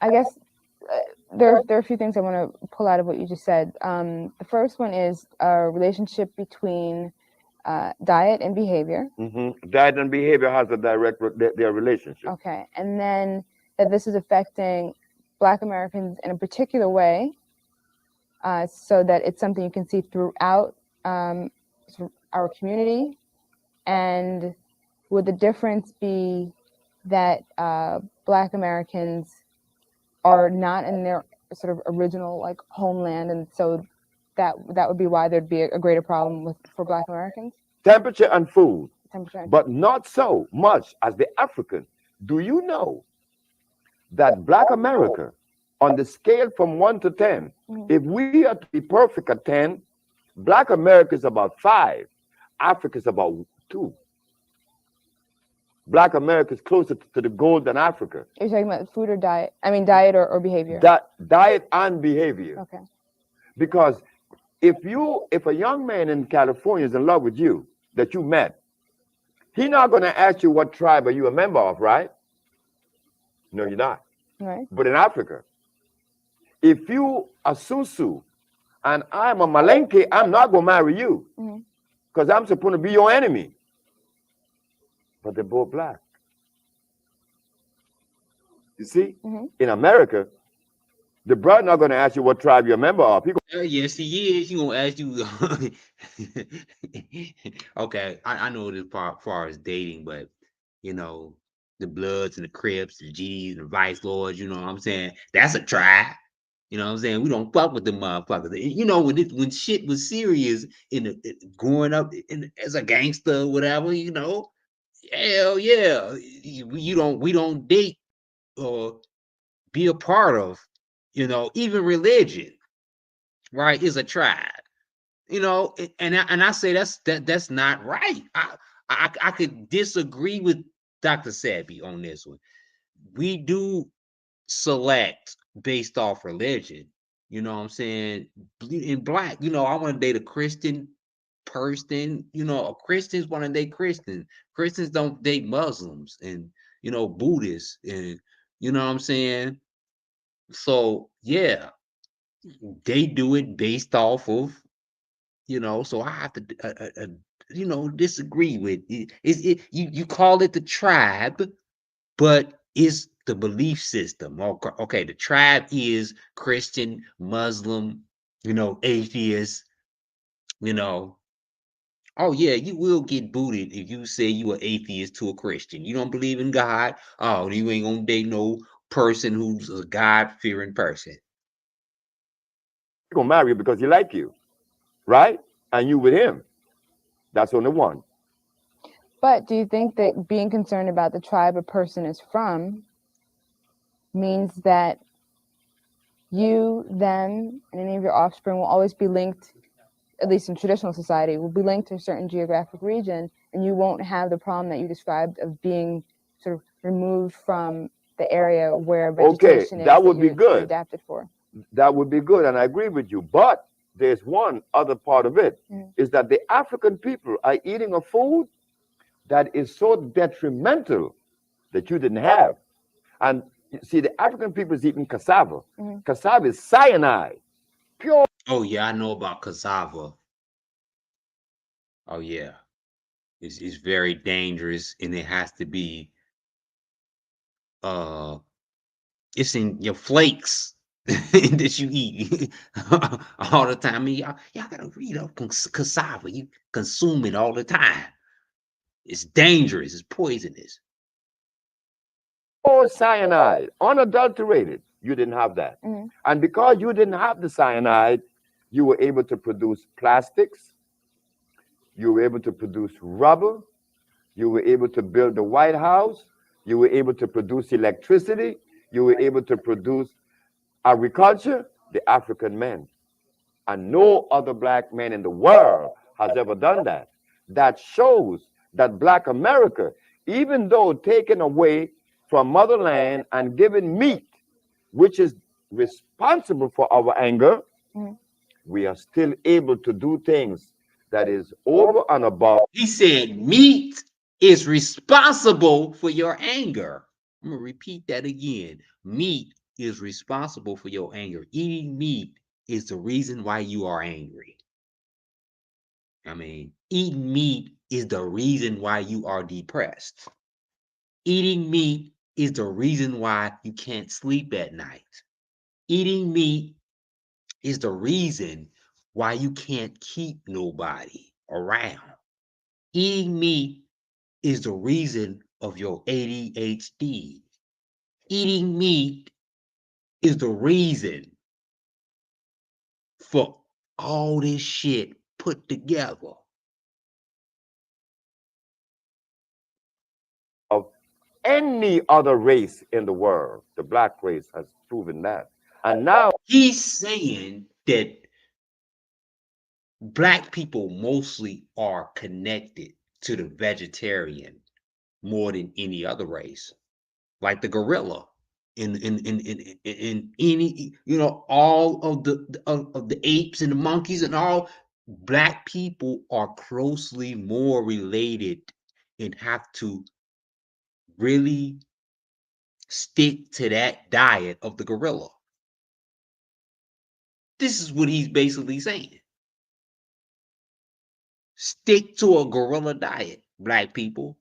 I guess there are a few things I want to pull out of what you just said. The first one is a relationship between diet and behavior. Mm-hmm. Diet and behavior has a direct their relationship. Okay, and then that this is affecting Black Americans in a particular way, so that it's something you can see throughout our community. And would the difference be that Black Americans are not in their sort of original like homeland, and so that would be why there'd be a greater problem for Black Americans? Temperature and food, but not so much as the African. Do you know that Black America, on the scale from 1 to 10, if we are to be perfect at 10, Black America is about 5, Africa is about 2. Black America is closer to the goal than Africa. You're talking about food or diet? I mean, diet or behavior? Diet and behavior. Okay. Because if a young man in California is in love with you, that you met, he's not going to ask you what tribe are you a member of, right? No, you're not. Right. But in Africa, if you are Susu and I'm a Malenke, I'm not going to marry you because I'm supposed to be your enemy. But they're both Black. You see, in America, the brother not going to ask you what tribe you're a member of. Yes, he is. He gonna ask you. Okay, I know this far as dating, but you know, the Bloods and the Crips, the G's and the Vice Lords. You know what I'm saying? That's a tribe. You know what I'm saying? We don't fuck with them motherfuckers. You know, when shit was serious growing up as a gangster or whatever, you know, hell yeah, we don't date or be a part of, even religion, right, is a tribe. And I say that's not right. I could disagree with Dr. Sebi on this one. We do select based off religion. You know what I'm saying? In Black, I want to date a Christian person. Christians want to date Christians. Christians don't date Muslims and Buddhists, and you know what I'm saying? So yeah, they do it based off of, so I have to disagree with it. You call it the tribe, but it's the belief system. Okay, the tribe is Christian, Muslim, atheist, Oh yeah, you will get booted if you say you are atheist to a Christian. You don't believe in God. Oh, you ain't gonna date no person who's a God-fearing person. You're gonna marry because he like you, right? And you with him. That's only one. But do you think that being concerned about the tribe a person is from means that you, them, and any of your offspring will always be linked, at least in traditional society, will be linked to a certain geographic region, and you won't have the problem that you described of being sort of removed from the area where vegetation is that would be you're good. Adapted for. That would be good, and I agree with you. But there's one other part of it, is that the African people are eating a food that is so detrimental that you didn't have. And see, the African people is eating cassava. Cassava is cyanide, pure. Oh yeah, I know about cassava. Oh yeah, it's very dangerous, and it has to be. It's in your flakes that you eat all the time. I mean, y'all gotta read up on cassava. You consume it all the time. It's dangerous. It's poisonous. Or cyanide, unadulterated. You didn't have that. And because you didn't have the cyanide, you were able to produce plastics. You were able to produce rubber. You were able to build the White House. You were able to produce electricity. You were able to produce agriculture, the African men. And no other black man in the world has ever done that. That shows that Black America, even though taken away from motherland and given meat, which is responsible for our anger, we are still able to do things that is over and above. He said meat is responsible for your anger. I'm gonna repeat that again. Meat is responsible for your anger. Eating meat is the reason why you are angry. I mean, eating meat is the reason why you are depressed. Eating meat is the reason why you can't sleep at night. Eating meat is the reason why you can't keep nobody around. Eating meat is the reason of your ADHD. Eating meat is the reason for all this shit put together. Of any other race in the world, the Black race has proven that. And now he's saying that Black people mostly are connected to the vegetarian more than any other race, like the gorilla. In any, all of the apes and the monkeys and all, Black people are closely more related and have to really stick to that diet of the gorilla. This is what he's basically saying. Stick to a gorilla diet, Black people.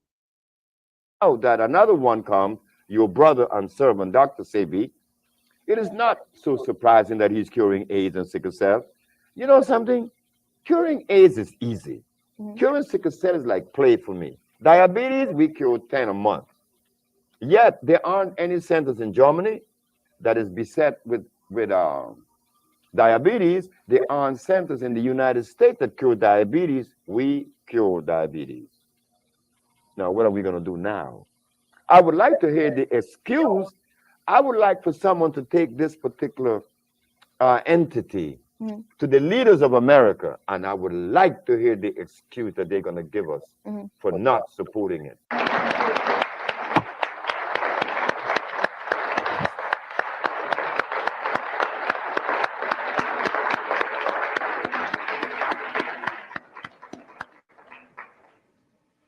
Oh, that another one comes, your brother and servant, Dr. Sebi. It is not so surprising that he's curing AIDS and sickle cell. You know something? Curing AIDS is easy. Curing sickle cell is like play for me. Diabetes, we cure 10 a month. Yet there aren't any centers in Germany that is beset with diabetes. There aren't centers in the United States that cure diabetes. We cure diabetes. Now, what are we going to do now? I would like to hear the excuse I would like for someone to take this particular entity to the leaders of America, and I would like to hear the excuse that they're going to give us for not supporting it.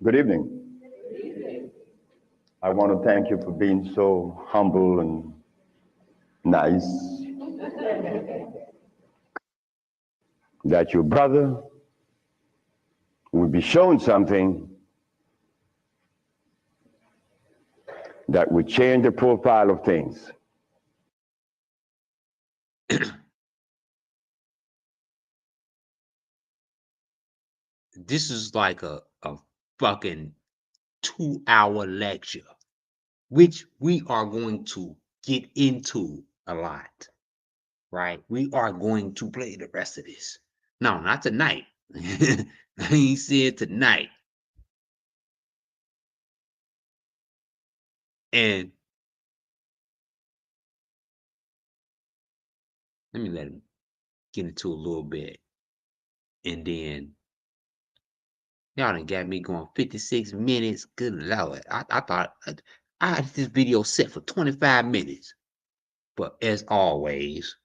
Good evening. I want to thank you for being so humble and nice. That your brother will be shown something that would change the profile of things. This is like a fucking 2-hour lecture, which we are going to get into a lot, right? We are going to play the rest of this. No, not tonight. I ain't said tonight. And let me let him get into a little bit. And then y'all done got me going 56 minutes. Good Lord. I thought I had this video set for 25 minutes. But as always,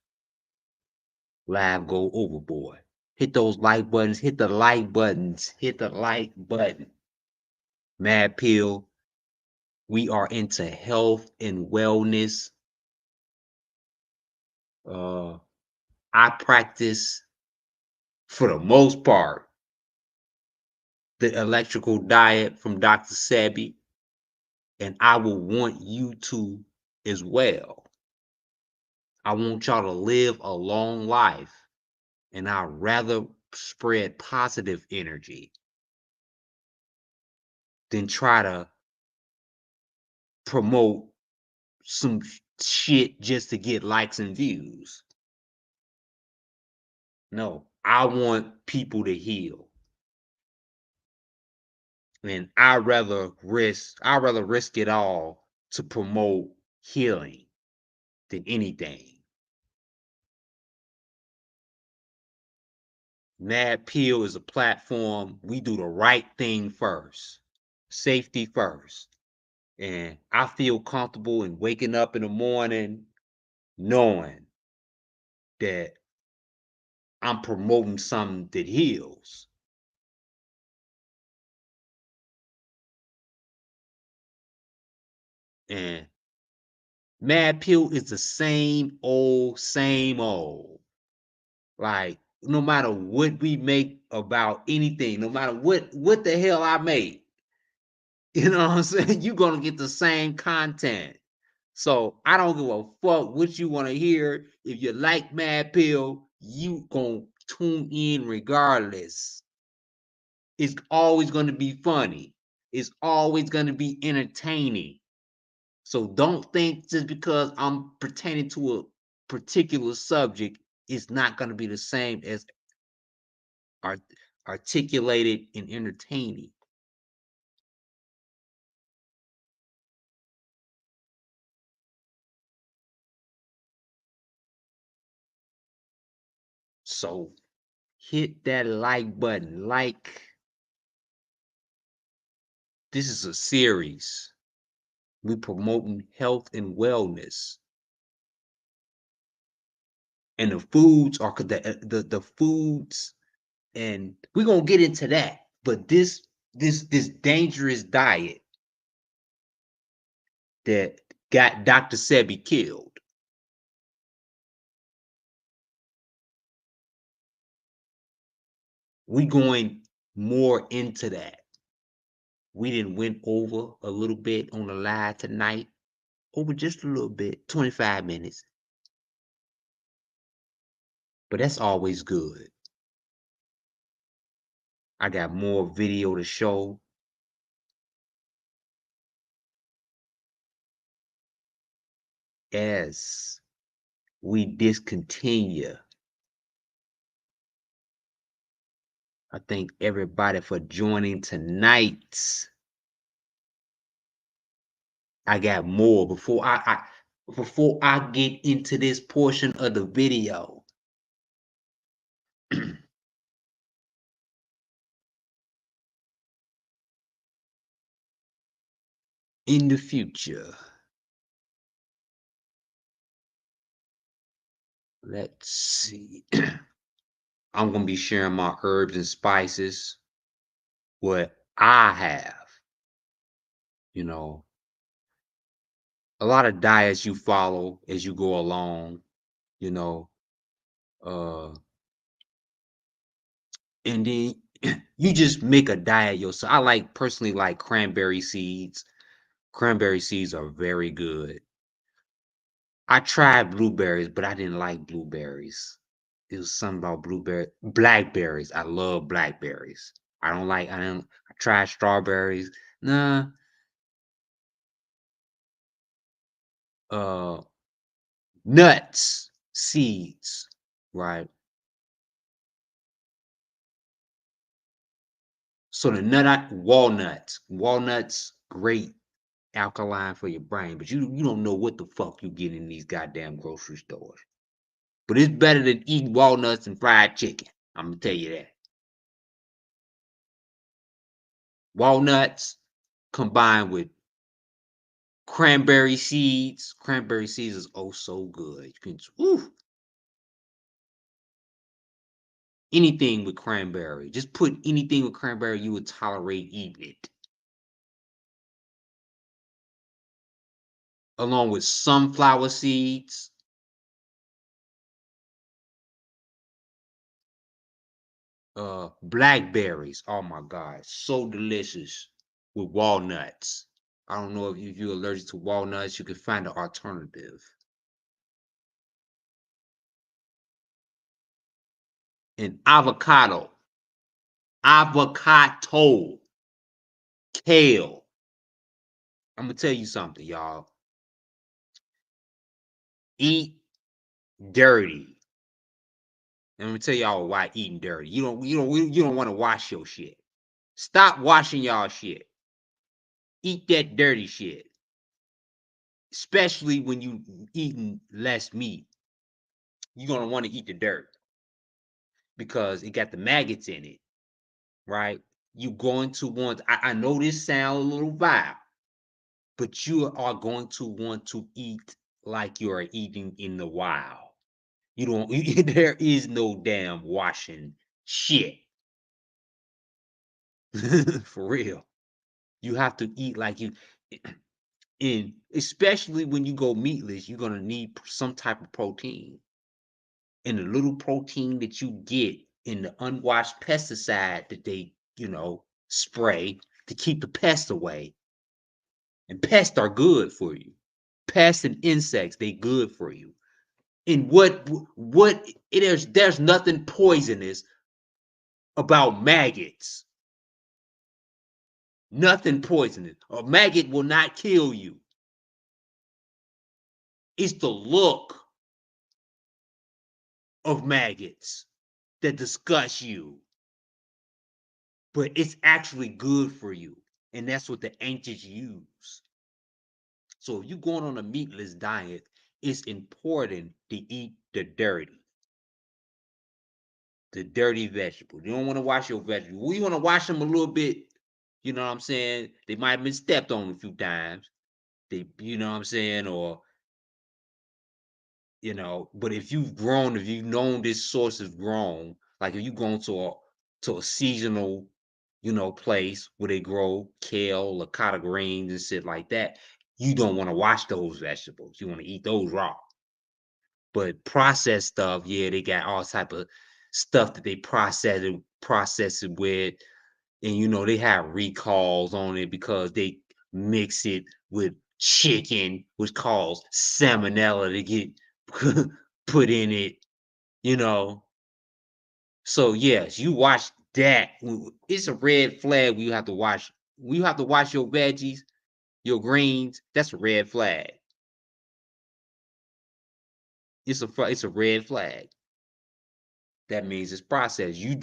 live go overboard. Hit those like buttons. Hit the like buttons. Hit the like button. Mad Pill. We are into health and wellness. I practice, for the most part, the electrical diet from Dr. Sebi, and I will want you to as well. I want y'all to live a long life, and I'd rather spread positive energy than try to promote some shit just to get likes and views. No, I want people to heal. And I'd rather risk it all to promote healing than anything. Mad Pill is a platform. We do the right thing first. Safety first. And I feel comfortable in waking up in the morning knowing that I'm promoting something that heals. And Mad Pill is the same old. Like, no matter what we make about anything, no matter what the hell I make, you know what I'm saying? You're gonna get the same content. So I don't give a fuck what you want to hear. If you like Mad Pill, you gonna tune in regardless. It's always gonna be funny. It's always gonna be entertaining. So don't think just because I'm pertaining to a particular subject, it's not gonna be the same as articulated and entertaining. So hit that like button. Like, this is a series. We promoting health and wellness. And the foods are the foods, and we're gonna get into that. But this dangerous diet that got Dr. Sebi killed. We going more into that. We didn't went over a little bit on the live tonight. Over just a little bit, 25 minutes. But that's always good. I got more video to show. As we discontinue. I thank everybody for joining tonight. I got more before before I get into this portion of the video. In the future, let's see. I'm going to be sharing my herbs and spices, what I have. You know, a lot of diets you follow as you go along, you know, and then you just make a diet yourself. I personally like cranberry seeds. Cranberry seeds are very good. I tried blueberries, but I didn't like blueberries. It was something about blackberries. I love blackberries. I tried strawberries. Nah. Nuts, seeds, right? So walnuts, great alkaline for your brain, but you don't know what the fuck you get in these goddamn grocery stores. But it's better than eating walnuts and fried chicken. I'm gonna tell you that. Walnuts combined with cranberry seeds. Cranberry seeds is oh so good. You can anything with cranberry. Just put anything with cranberry, you would tolerate eating it. Along with sunflower seeds. Blackberries. Oh my God, so delicious with walnuts. I don't know if you're allergic to walnuts, you can find an alternative. And avocado. Kale. I'm gonna tell you something, y'all. Eat dirty. And I'm gonna tell y'all why eating dirty. You don't want to wash your shit. Stop washing y'all shit. Eat that dirty shit. Especially when you eating less meat. You're gonna want to eat the dirt because it got the maggots in it, right? You're going to want, I know this sounds a little vile, but you are going to want to eat like you are eating in the wild. You don't, there is no damn washing shit. For real. You have to eat like you, and especially when you go meatless, you're going to need some type of protein. And the little protein that you get in the unwashed pesticide that they, spray to keep the pests away. And pests are good for you. Pests and insects, they good for you. And there's nothing poisonous about maggots. Nothing poisonous. A maggot will not kill you. It's the look of maggots that disgust you. But it's actually good for you. And that's what the ancients use. So if you're going on a meatless diet, it's important to eat the dirty vegetables. You don't want to wash your vegetables. You want to wash them a little bit. You know what I'm saying? They might have been stepped on a few times. You know what I'm saying? Or, but if you've known this source is grown, like if you going to a seasonal, place where they grow kale, licata greens and shit like that, you don't want to wash those vegetables. You want to eat those raw. But processed stuff, yeah, they got all type of stuff that they process it with, and they have recalls on it because they mix it with chicken, which causes salmonella to get put in it, So yes, you watch that. It's a red flag when you have to wash. When you have to wash your veggies, your greens, that's a red flag. It's a red flag. That means it's processed. You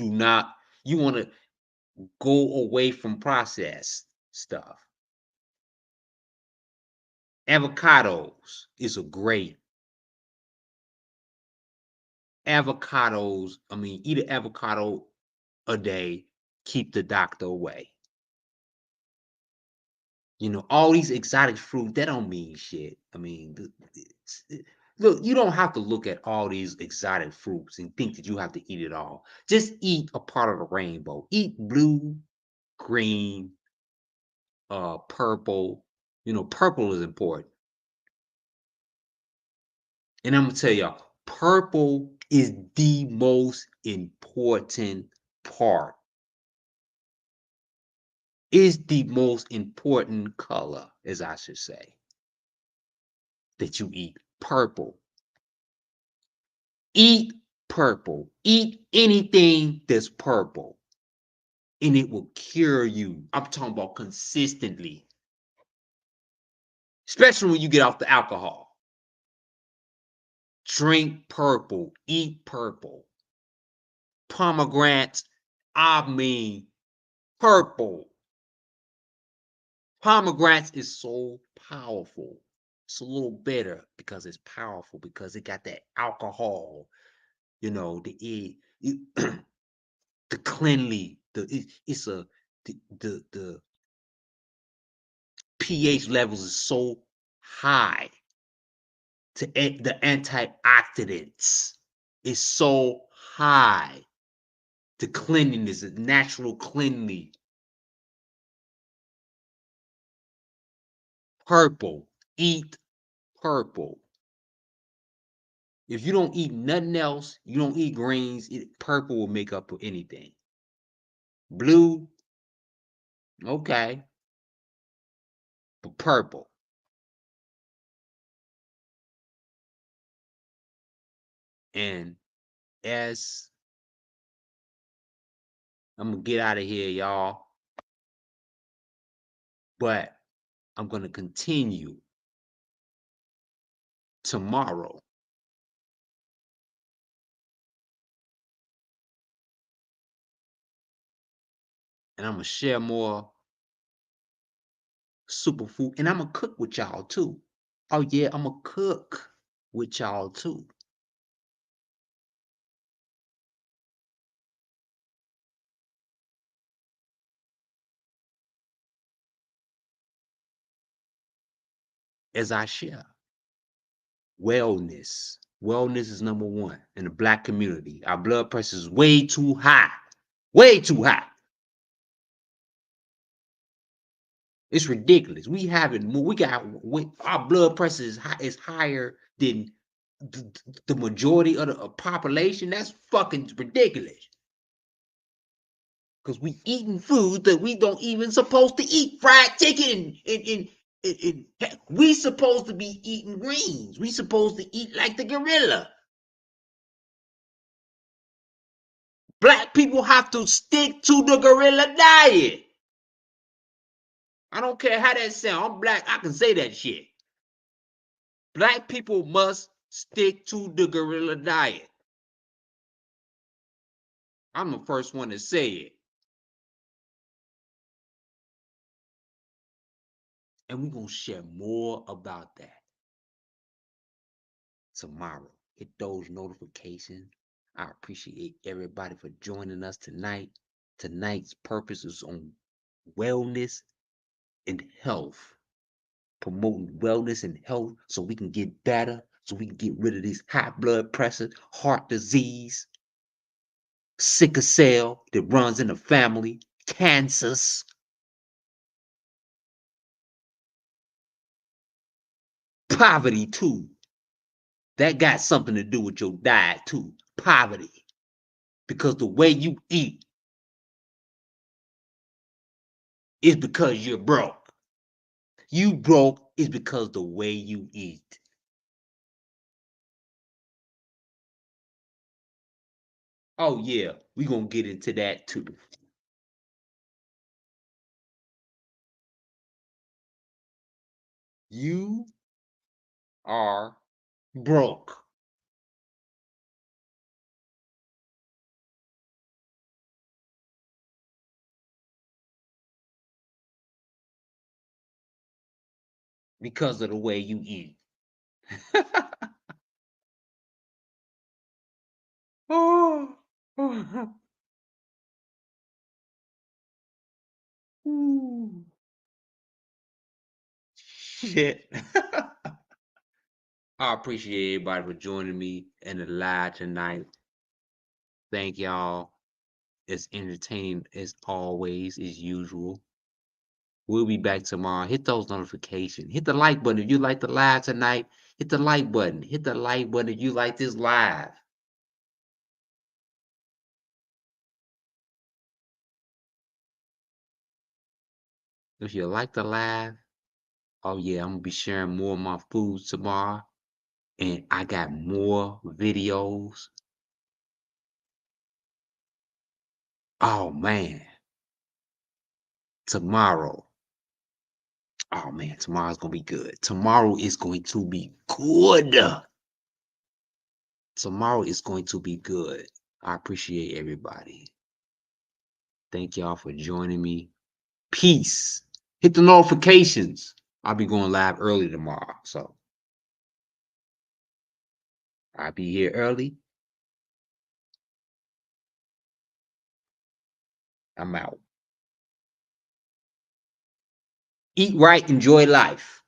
want to go away from processed stuff. Avocados is a great eat an avocado a day, keep the doctor away. You know, all these exotic fruit, that don't mean shit. I mean, look, you don't have to look at all these exotic fruits and think that you have to eat it all. Just eat a part of the rainbow. Eat blue, green, purple. You know, purple is important. And I'm gonna tell y'all, purple is the most important part. Is the most important color, as I should say, that you eat. Purple. Eat purple. Eat anything that's purple, and it will cure you. I'm talking about consistently, especially when you get off the alcohol. Drink purple. Eat purple. Pomegranates, I mean purple. Pomegranates is so powerful. It's a little bitter because it's powerful, because it got that alcohol, you know, the cleanly, the pH levels is so high. The antioxidants is so high. The cleanliness, the natural cleanly. Purple. Eat purple. If you don't eat nothing else, you don't eat greens, purple will make up for anything. Blue, okay, but purple. And as I'm gonna get out of here, y'all, but I'm gonna continue tomorrow. And I'm gonna share more superfood, and I'm gonna cook with y'all too. Oh yeah, I'm gonna cook with y'all too. As I share wellness. Wellness is number one in the Black community. Our blood pressure is way too high. Way too high. It's ridiculous. We haven't. We got our blood pressure is higher than the majority of the population. That's fucking ridiculous. Because we eating food that we don't even supposed to eat. Fried chicken and we supposed to be eating greens. We supposed to eat like the gorilla. Black people have to stick to the gorilla diet. I don't care how that sounds. I'm black. I can say that shit. Black people must stick to the gorilla diet. I'm the first one to say it. And we're going to share more about that tomorrow. Hit those notifications. I appreciate everybody for joining us tonight. Tonight's purpose is on wellness and health. Promoting wellness and health so we can get better, so we can get rid of these high blood pressure, heart disease, sickle cell that runs in the family, cancers. Poverty too. That got something to do with your diet too. Poverty. Because the way you eat is because you're broke. You broke is because the way you eat. Oh yeah, we're gonna get into that too. You are broke. because of the way you eat. Oh. Ooh. Shit. I appreciate everybody for joining me in the live tonight. Thank y'all. It's entertaining as always, as usual. We'll be back tomorrow. Hit those notifications. Hit the like button if you like the live tonight. Hit the like button. Hit the like button if you like this live. If you like the live, oh yeah, I'm gonna be sharing more of my foods tomorrow. And I got more videos. Oh man. Tomorrow. Oh man, tomorrow's gonna be good. Tomorrow is going to be good. Tomorrow is going to be good. I appreciate everybody. Thank y'all for joining me. Peace. Hit the notifications. I'll be going live early tomorrow. So I'll be here early. I'm out. Eat right, enjoy life.